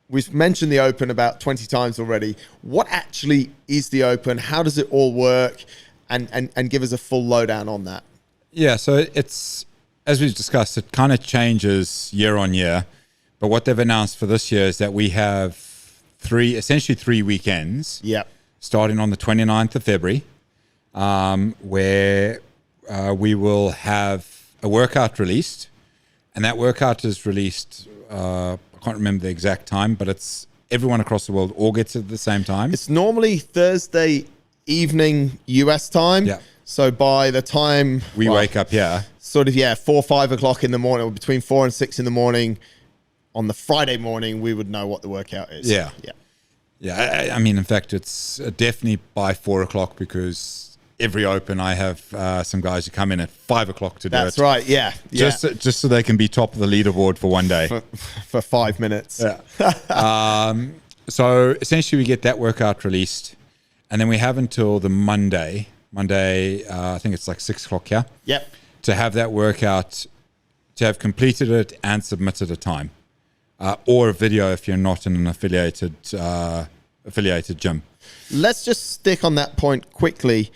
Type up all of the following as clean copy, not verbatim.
we've mentioned the Open about 20 times already. What actually is the Open? How does it all work? And give us a full lowdown on that. Yeah, so it's, as we've discussed, it kind of changes year on year. But what they've announced for this year is that we have essentially three weekends. Yep. Starting on the 29th of February, where we will have a workout released. And that workout is released, I can't remember the exact time, but it's everyone across the world all gets it at the same time. It's normally Thursday evening US time. Yeah. So by the time we wake up, 4 or 5 o'clock in the morning, or between 4 and 6 in the morning on the Friday morning, we would know what the workout is. Yeah. I mean, in fact, it's definitely by 4 o'clock, because every Open I have some guys who come in at 5 o'clock to do it. That's right. Yeah. Just so they can be top of the leaderboard for one day. For 5 minutes. Yeah. So essentially we get that workout released, and then we have until the Monday, I think it's like 6 o'clock here. Yep. To have that workout, to have completed it and submitted a time, or a video if you're not in an affiliated gym. Let's just stick on that point quickly.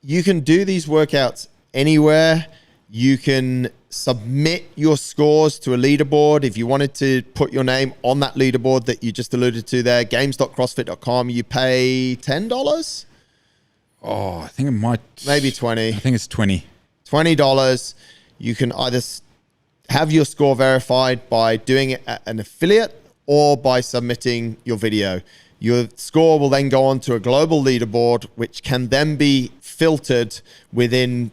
You can do these workouts anywhere. You can submit your scores to a leaderboard. If you wanted to put your name on that leaderboard that you just alluded to there, games.crossfit.com, you pay $10? Oh, I think it might... Maybe 20. I think it's 20. $20. You can either have your score verified by doing it at an affiliate or by submitting your video. Your score will then go on to a global leaderboard, which can then be filtered within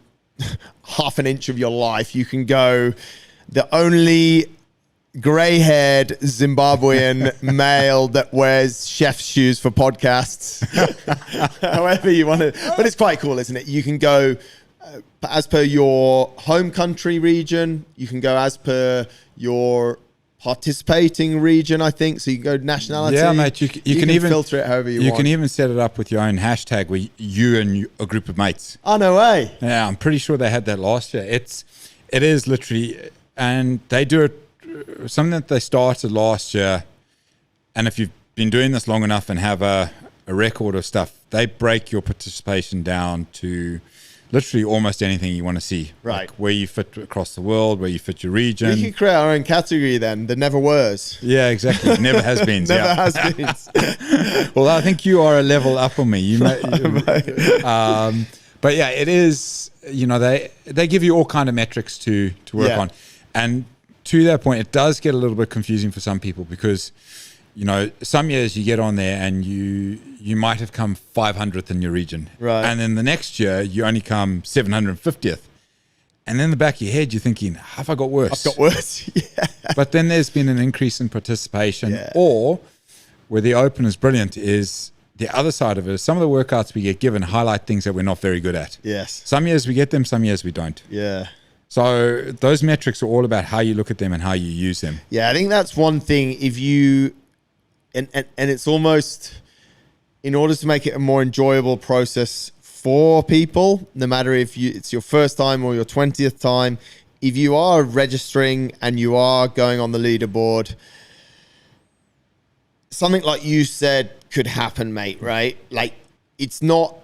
half an inch of your life. You can go the only gray-haired Zimbabwean male that wears chef's shoes for podcasts. However you want to. But it's quite cool, isn't it? You can go as per your home country region. You can go as per your participating region, I think. So you can go nationality. Yeah, mate. You can even filter it however you want. You can even set it up with your own hashtag where you and a group of mates. Oh, no way. Yeah, I'm pretty sure they had that last year. It is literally, and they do it, something that they started last year. And if you've been doing this long enough and have a record of stuff, they break your participation down to literally almost anything you want to see. Right. Like where you fit across the world, where you fit your region. We could create our own category then, the never were's. Yeah, exactly. Never has been. Never has been. Well, I think you are a level up on me. But yeah, it is, they give you all kind of metrics to work on. And to that point, it does get a little bit confusing for some people, because some years you get on there and you might have come 500th in your region. Right. And then the next year you only come 750th. And in the back of your head, you're thinking, have I got worse? I've got worse. Yeah. But then there's been an increase in participation. Or where the Open is brilliant is the other side of it is some of the workouts we get given highlight things that we're not very good at. Yes. Some years we get them, some years we don't. Yeah. So those metrics are all about how you look at them and how you use them. Yeah, I think that's one thing. If you... And it's almost, in order to make it a more enjoyable process for people, no matter if it's your first time or your 20th time, if you are registering and you are going on the leaderboard, something like you said could happen, mate, right? Like, it's not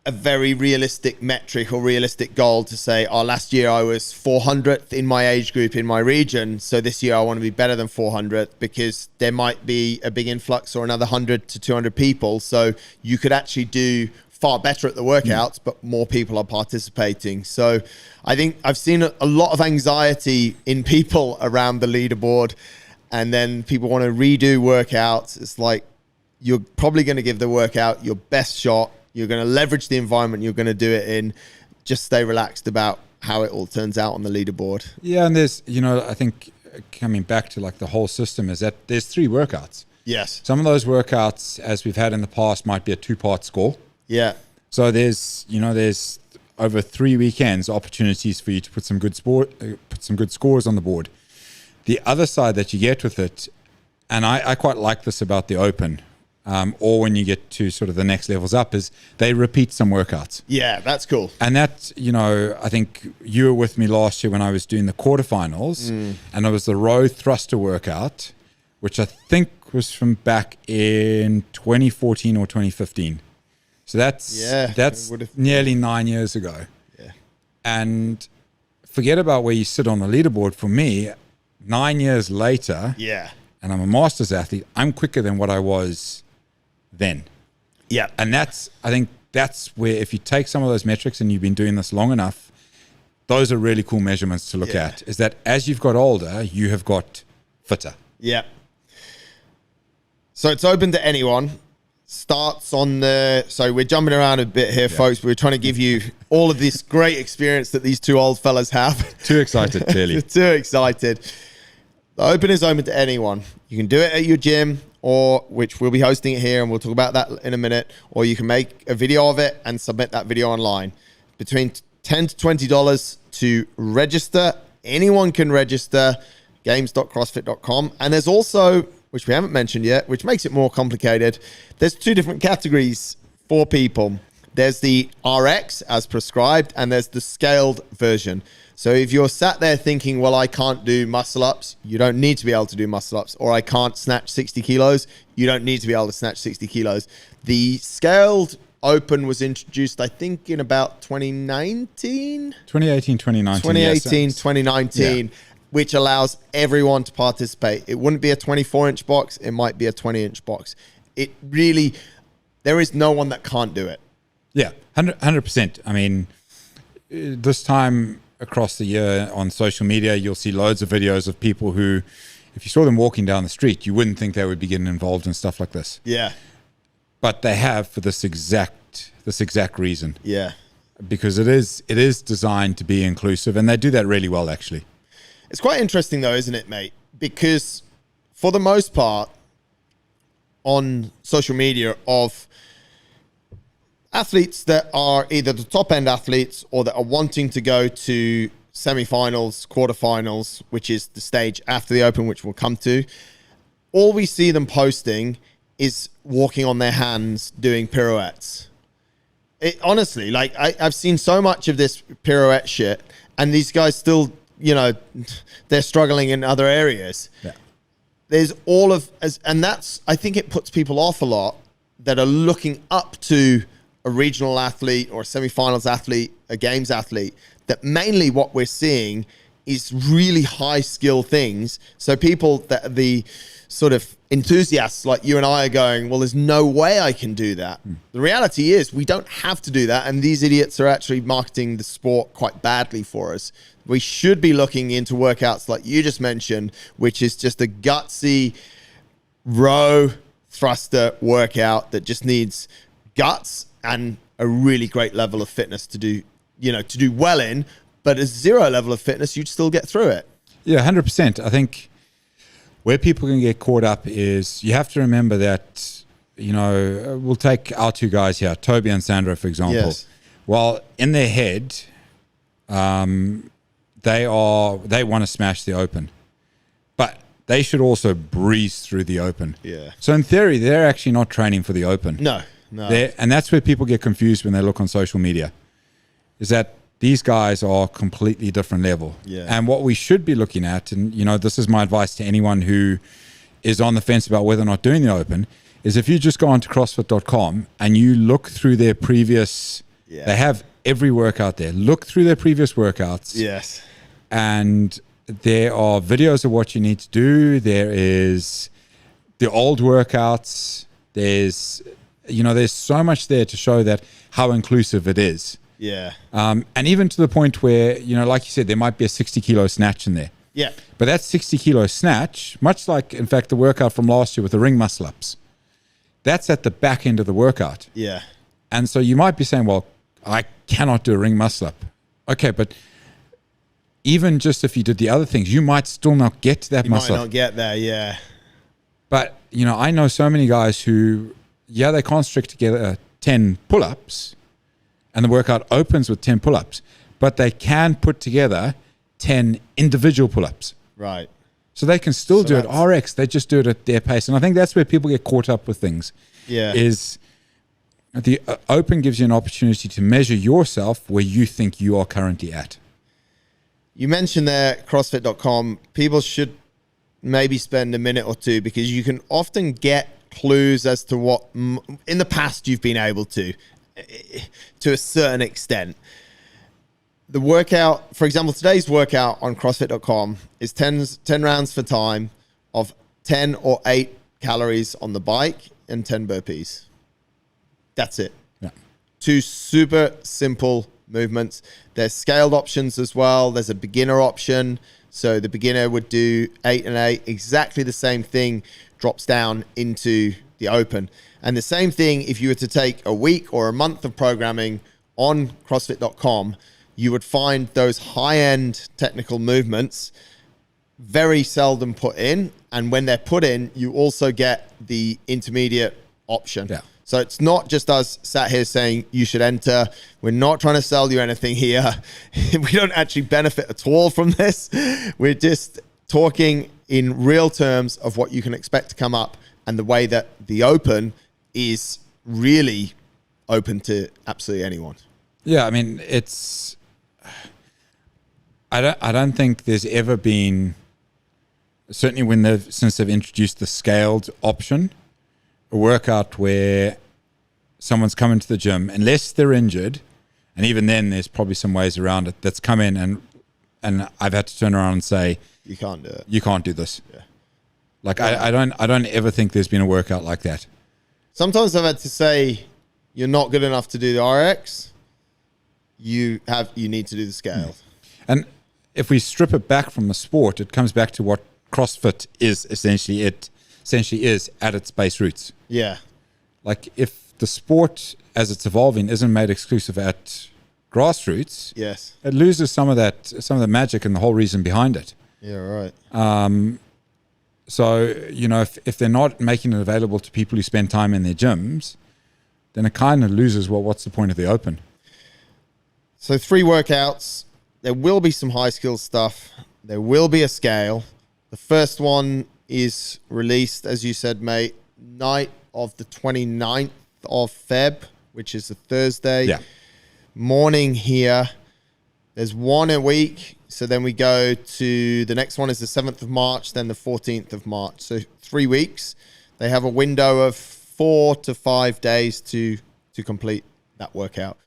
a very realistic metric or realistic goal to say, last year I was 400th in my age group in my region, so this year I want to be better than 400th, because there might be a big influx or another 100 to 200 people. So you could actually do far better at the workouts, but more people are participating. So I think I've seen a lot of anxiety in people around the leaderboard, and then people want to redo workouts. It's like, you're probably going to give the workout your best shot. You're going to leverage the environment you're going to do it in. Just stay relaxed about how it all turns out on the leaderboard. Yeah, and there's, I think coming back to like the whole system is that there's 3 workouts. Yes. Some of those workouts, as we've had in the past, might be a 2-part score. Yeah. So there's over 3 weekends opportunities for you to put some good scores on the board. The other side that you get with it, and I quite like this about the Open, or when you get to sort of the next levels up, is they repeat some workouts. Yeah, that's cool. And that, I think you were with me last year when I was doing the quarterfinals, and it was the row thruster workout which I think was from back in 2014 or 2015. So that's nearly 9 years ago. Yeah. And forget about where you sit on the leaderboard. For me, 9 years later, and I'm a masters athlete, I'm quicker than what I was then. Yeah. And I think that's where, if you take some of those metrics and you've been doing this long enough, those are really cool measurements to look at, is that as you've got older, you have got fitter. Yeah. So it's open to anyone. Starts on so we're jumping around a bit here, folks. We're trying to give you all of this great experience that these two old fellas have. Too excited, clearly. Too excited. The open is open to anyone. You can do it at your gym, or which we'll be hosting it here, and we'll talk about that in a minute. Or you can make a video of it and submit that video online. Between $10 to $20 to register. Anyone can register. Games.crossfit.com. And there's also, which we haven't mentioned yet, which makes it more complicated, there's two different categories for people. There's the RX as prescribed, and there's the scaled version. So if you're sat there thinking, well, I can't do muscle ups, you don't need to be able to do muscle ups. Or I can't snatch 60 kilos, you don't need to be able to snatch 60 kilos. The scaled open was introduced, I think, in about 2019? 2018, 2019. 2018, 2019. Yeah. Which allows everyone to participate. It wouldn't be a 24-inch box. It might be a 20-inch box. It really, there is no one that can't do it. Yeah, 100%. I mean, this time across the year on social media, you'll see loads of videos of people who, if you saw them walking down the street, you wouldn't think they would be getting involved in stuff like this. Yeah. But they have for this exact reason. Yeah. Because it is designed to be inclusive, and they do that really well, actually. It's quite interesting though, isn't it, mate? Because for the most part on social media of athletes that are either the top end athletes or that are wanting to go to semi-finals, quarterfinals, which is the stage after the open, which we'll come to, all we see them posting is walking on their hands doing pirouettes. Honestly, like I've seen so much of this pirouette shit, and these guys still, you know, they're struggling in other areas. Yeah. There's all of, and that's, I think it puts people off a lot that are looking up to a regional athlete or a semi-finals athlete, a games athlete, that mainly what we're seeing is really high skill things. So people that are the sort of enthusiasts like you and I are going, well, there's no way I can do that. The reality is we don't have to do that. And these idiots are actually marketing the sport quite badly for us. We should be looking into workouts like you just mentioned, which is just a gutsy row thruster workout that just needs guts and a really great level of fitness to do, you know, to do well in, but a zero level of fitness, you'd still get through it. Yeah, 100%. I think where people can get caught up is you have to remember that, you know, we'll take our two guys here, Toby and Sandra, for example. Yes. Well, in their head, they want to smash the open, but they should also breeze through the open. Yeah. So in theory, they're actually not training for the open. No. And that's where people get confused when they look on social media, is that these guys are completely different level. Yeah. And what we should be looking at, and you know, this is my advice to anyone who is on the fence about whether or not doing the open, is if you just go onto CrossFit.com and you look through their previous, they have every workout there. Look through their previous workouts. Yes. And there are videos of what you need to do. There is the old workouts. There's so much there to show that how inclusive it is. Yeah. And even to the point where, you know, like you said, there might be a 60 kilo snatch in there. Yeah. But that 60 kilo snatch, much like, in fact, the workout from last year with the ring muscle ups, that's at the back end of the workout. Yeah. And so you might be saying, well, I cannot do a ring muscle up. Okay, but even just if you did the other things, you might still not get to that muscle. You might not get there, yeah. But, you know, I know so many guys who, they can't string together 10 pull-ups, and the workout opens with 10 pull-ups, but they can put together 10 individual pull-ups. Right. So they can still do it RX. They just do it at their pace. And I think that's where people get caught up with things. Yeah. Is the open gives you an opportunity to measure yourself where you think you are currently at. You mentioned there CrossFit.com. People should maybe spend a minute or two, because you can often get clues as to what in the past you've been able to a certain extent. The workout, for example, today's workout on CrossFit.com is 10 rounds for time of 10 or 8 calories on the bike and 10 burpees. That's it. Yeah. 2 super simple movements. There's scaled options as well. There's a beginner option. So the beginner would do 8 and 8. Exactly the same thing drops down into the open. And the same thing if you were to take a week or a month of programming on CrossFit.com, you would find those high-end technical movements very seldom put in. And when they're put in, you also get the intermediate option. Yeah. So it's not just us sat here saying you should enter. We're not trying to sell you anything here. We don't actually benefit at all from this. We're just talking in real terms of what you can expect to come up, and the way that the open is really open to absolutely anyone. Yeah, I mean, I don't think there's ever been, certainly since they've introduced the scaled option, a workout where someone's come into the gym, unless they're injured, and even then there's probably some ways around it, that's come in and I've had to turn around and say, you can't do it. You can't do this. Yeah. Like I don't ever think there's been a workout like that. Sometimes I've had to say, you're not good enough to do the RX. You need to do the scaled. And if we strip it back from the sport, it comes back to what CrossFit is essentially. It essentially is at its base roots. Yeah. Like if the sport as it's evolving isn't made exclusive at grassroots, yes, it loses some of the magic and the whole reason behind it. Yeah, right. So, you know, if they're not making it available to people who spend time in their gyms, then it kind of loses, well, what's the point of the open? So 3 workouts. There will be some high skill stuff. There will be a scale. The first one is released, as you said, mate, night of the 29th of Feb, which is a Thursday. Yeah. Morning here. There's one a week. So then we go to the next one is the 7th of March, then the 14th of March. So 3 weeks. They have a window of 4 to 5 days to complete that workout.